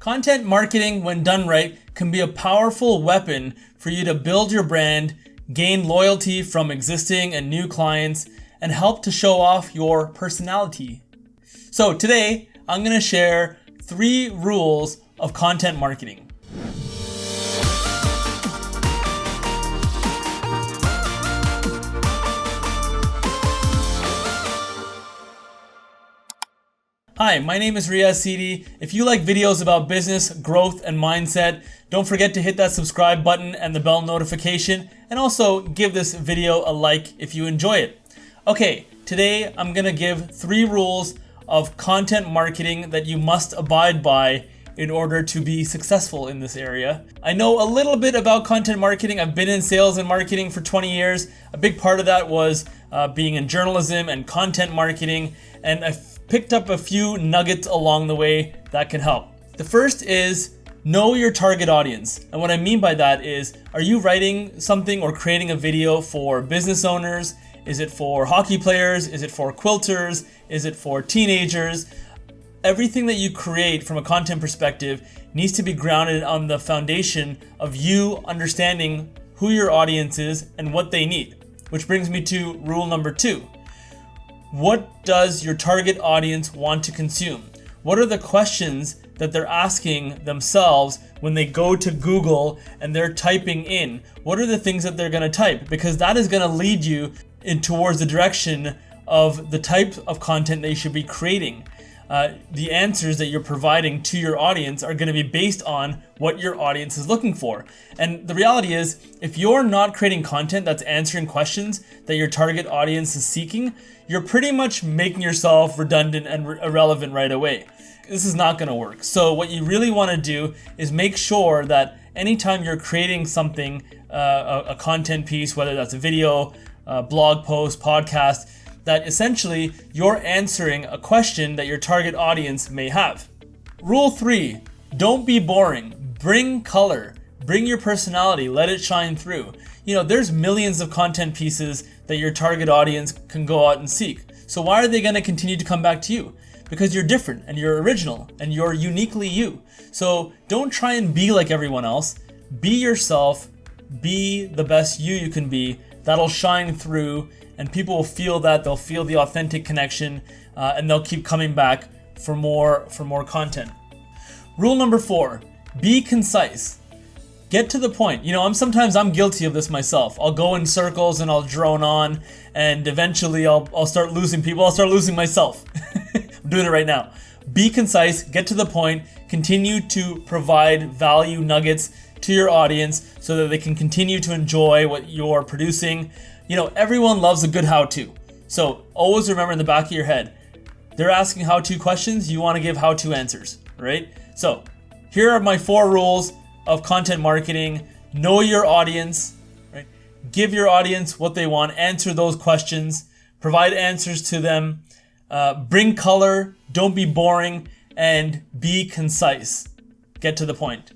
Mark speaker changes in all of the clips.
Speaker 1: Content marketing, when done right, can be a powerful weapon for you to build your brand, gain loyalty from existing and new clients, and help to show off your personality. So today, I'm going to share 3 rules of content marketing. Hi, my name is Riaz Sidi. If you like videos about business, growth, and mindset, don't forget to hit that subscribe button and the bell notification, and also give this video a like if you enjoy it. Okay, today I'm gonna give 3 rules of content marketing that you must abide by in order to be successful in this area. I know a little bit about content marketing. I've been in sales and marketing for 20 years. A big part of that was being in journalism and content marketing, and I've picked up a few nuggets along the way that can help. The first is know your target audience. And what I mean by that is, are you writing something or creating a video for business owners? Is it for hockey players? Is it for quilters? Is it for teenagers? Everything that you create from a content perspective needs to be grounded on the foundation of you understanding who your audience is and what they need. Which brings me to rule number 2. What does your target audience want to consume? What are the questions that they're asking themselves when they go to Google and they're typing in? What are the things that they're going to type? Because that is going to lead you in towards the direction of the type of content that you should be creating. The answers that you're providing to your audience are going to be based on what your audience is looking for. And the reality is, if you're not creating content that's answering questions that your target audience is seeking, you're pretty much making yourself redundant and irrelevant right away. This is not going to work. So what you really want to do is make sure that anytime you're creating something, a content piece, whether that's a video, blog post, podcast, that essentially you're answering a question that your target audience may have. Rule 3, don't be boring. Bring color. Bring your personality. Let it shine through. There's millions of content pieces that your target audience can go out and seek. So why are they going to continue to come back to you? Because you're different and you're original and you're uniquely you. So don't try and be like everyone else. Be yourself. Be the best you can be. That'll shine through, and people will feel that. They'll feel the authentic connection, and they'll keep coming back for more content. Rule number 4, be concise. Get to the point. Sometimes I'm guilty of this myself. I'll go in circles and I'll drone on, and eventually I'll start losing people. I'll start losing myself. I'm doing it right now. Be concise, get to the point, continue to provide value nuggets to your audience so that they can continue to enjoy what you're producing. Everyone loves a good how-to. So always remember in the back of your head, they're asking how-to questions, you want to give how-to answers, right? So here are my 4 rules of content marketing. Know your audience, right? Give your audience what they want, answer those questions, provide answers to them, bring color, don't be boring, and be concise. Get to the point.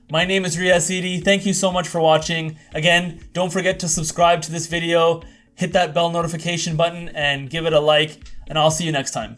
Speaker 1: My name is Riaz Sidi. Thank you so much for watching. Again, don't forget to subscribe to this video, hit that bell notification button, and give it a like, and I'll see you next time.